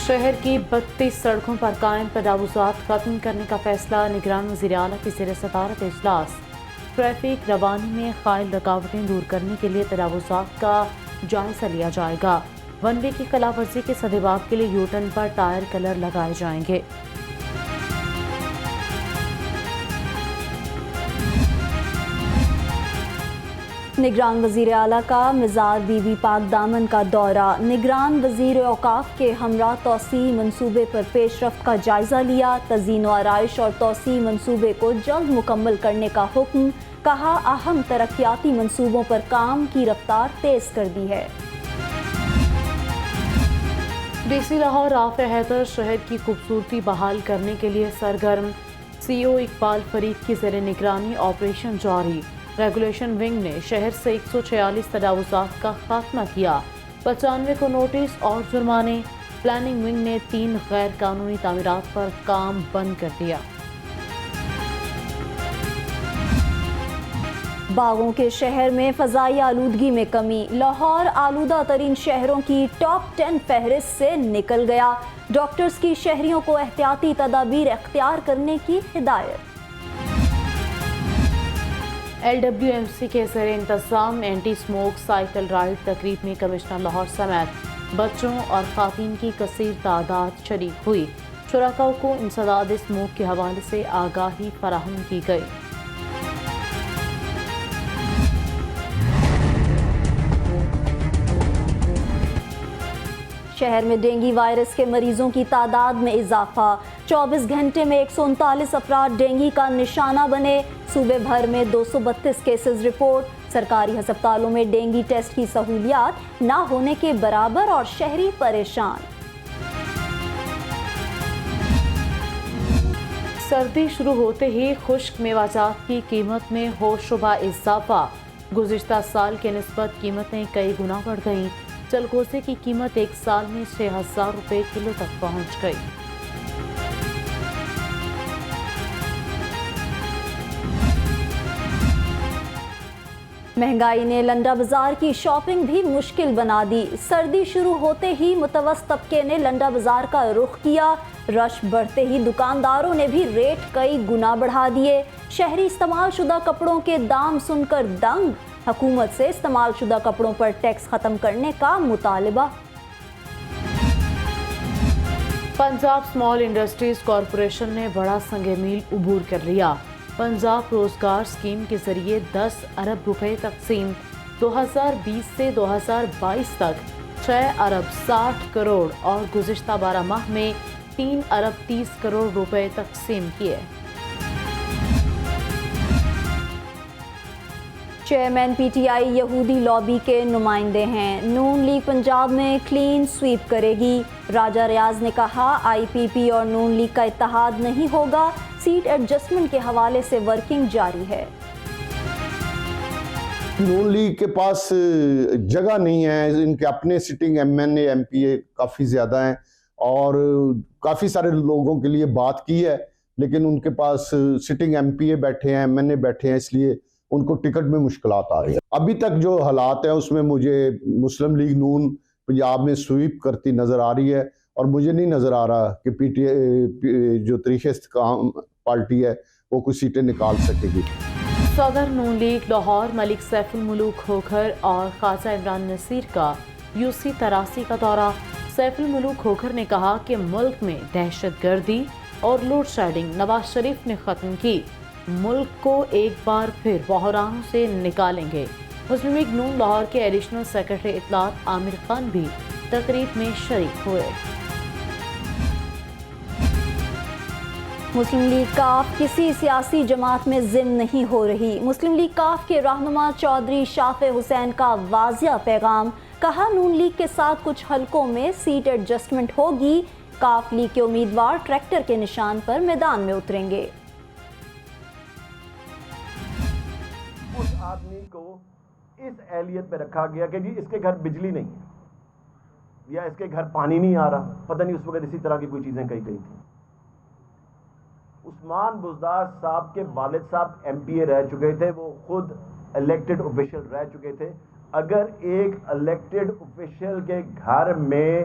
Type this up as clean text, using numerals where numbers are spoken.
شہر کی 32 سڑکوں پر قائم تجاوزات ختم کرنے کا فیصلہ، نگران وزیر اعلیٰ کی زیر صدارت اجلاس۔ ٹریفک روانی میں قائل رکاوٹیں دور کرنے کے لیے تجاوزات کا جائزہ لیا جائے گا۔ ون وے کی خلاف ورزی کے سدباب کے لیے یو ٹرن پر ٹائر کلر لگائے جائیں گے۔ نگران وزیر اعلیٰ کا مزار بی بی پاک دامن کا دورہ، نگران وزیر اوقاف کے ہمراہ توسیع منصوبے پر پیش رفت کا جائزہ لیا۔ تزئین و آرائش اور توسیع منصوبے کو جلد مکمل کرنے کا حکم، کہا اہم ترقیاتی منصوبوں پر کام کی رفتار تیز کر دی ہے۔ ڈی سی لاہور رافع حیدر شہر کی خوبصورتی بحال کرنے کے لیے سرگرم، سی او اقبال فریق کی زیر نگرانی آپریشن جاری۔ ریگولیشن ونگ نے شہر سے 146 تجاوزات کا خاتمہ کیا، 95 کو نوٹس اور جرمانے۔ پلاننگ ونگ نے 3 غیر قانونی تعمیرات پر کام بند کر دیا۔ باغوں کے شہر میں فضائی آلودگی میں کمی، لاہور آلودہ ترین شہروں کی ٹاپ 10 فہرست سے نکل گیا۔ ڈاکٹرز کی شہریوں کو احتیاطی تدابیر اختیار کرنے کی ہدایت۔ ایل ڈبلیو ایم سی کے زیر انتظام اینٹی سموک سائیکل رائڈ تقریب میں کمشنر لاہور سمیت بچوں اور خواتین کی کثیر تعداد شریک ہوئی۔ شرکاء کو انسداد سموک کے حوالے سے آگاہی فراہم کی گئی۔ شہر میں ڈینگی وائرس کے مریضوں کی تعداد میں اضافہ، 24 گھنٹے میں 139 افراد ڈینگی کا نشانہ بنے۔ صوبے بھر میں 232 کیسز رپورٹ۔ سرکاری ہسپتالوں میں ڈینگی ٹیسٹ کی سہولیات نہ ہونے کے برابر اور شہری پریشان۔ سردی شروع ہوتے ہی خشک میوہ جات کی قیمت میں ہو شبہ اضافہ، گزشتہ سال کے نسبت قیمتیں کئی گنا بڑھ گئیں۔ چلگوزے کی قیمت ایک سال میں 6000 روپے کلو تک پہنچ گئی۔ مہنگائی نے لنڈا بازار کی شاپنگ بھی مشکل بنا دی۔ سردی شروع ہوتے ہی متوسط طبقے نے لنڈا بازار کا رخ کیا، رش بڑھتے ہی دکانداروں نے بھی ریٹ کئی گنا بڑھا دیے۔ شہری استعمال شدہ کپڑوں کے دام سن کر دنگ، حکومت سے استعمال شدہ کپڑوں پر ٹیکس ختم کرنے کا مطالبہ۔ پنجاب اسمال انڈسٹریز کارپوریشن نے بڑا سنگ میل عبور کر لیا۔ پنجاب روزگار اسکیم کے ذریعے 10 ارب روپے تقسیم، 2020 سے 2022 تک 6 ارب 60 کروڑ اور گزشتہ 12 ماہ میں 3 ارب 30 کروڑ روپے تقسیم کیے۔ چیئرمین پی ٹی آئی یہودی لابی کے نمائندے ہیں، نون لیگ پنجاب میں کلین سویپ کرے گی۔ راجہ ریاض نے کہا آئی پی پی اور نون لیگ کا اتحاد نہیں ہوگا، سیٹ ایڈجسٹمنٹ کے حوالے سے ورکنگ جاری ہے۔ نون لیگ کے پاس جگہ نہیں ہے، ان کے اپنے sitting M N A M P A کافی زیادہ ہیں اور کافی سارے لوگوں کے لیے بات کی ہے، لیکن ان کے پاس سٹنگ ایم پی اے بیٹھے ہیں، ایم این اے بیٹھے ہیں، اس لیے ان کو ٹکٹ میں مشکلات آ رہی ہیں۔ ابھی تک جو حالات ہیں اس میں مجھے مسلم لیگ نون پنجاب میں سویپ کرتی نظر آ رہی ہے، اور مجھے نہیں نظر آ رہا کہ پی ٹی اے جو طریق استقام پارٹی ہے وہ کچھ سیٹیں نکال سکے گی۔ صدر نون لیگ لاہور ملک سیف الملوک کھوکھر اور خواجہ عمران نصیر کا یو سی 83 کا دورہ۔ سیف الملوک کھوکھر نے کہا کہ ملک میں دہشت گردی اور لوڈ شیڈنگ نواز شریف نے ختم کی، ملک کو ایک بار پھر بحرانوں سے نکالیں گے۔ مسلم لیگ نون لاہور کے ایڈیشنل سیکرٹری اطلاعات عامر خان بھی تقریب میں شریک ہوئے۔ مسلم لیگ کاف کسی سیاسی جماعت میں ضم نہیں ہو رہی، مسلم لیگ کاف کے رہنما چودھری شافع حسین کا واضح پیغام، کہا نون لیگ کے ساتھ کچھ حلقوں میں سیٹ ایڈجسٹمنٹ ہوگی، کاف لیگ کے امیدوار ٹریکٹر کے نشان پر میدان میں اتریں گے۔ اس آدمی کو اس اہلیت پہ رکھا گیا کہ جی اس کے گھر بجلی نہیں ہے یا اس کے گھر پانی نہیں آ رہا، پتہ نہیں اس وقت اسی طرح کی کوئی چیزیں کہی گئی تھیں۔ عثمان بزدار صاحب کے والد صاحب ایم پی اے رہ چکے تھے، وہ خود الیکٹڈ اوفیشل رہ چکے تھے۔ اگر ایک الیکٹڈ اوفیشل کے گھر میں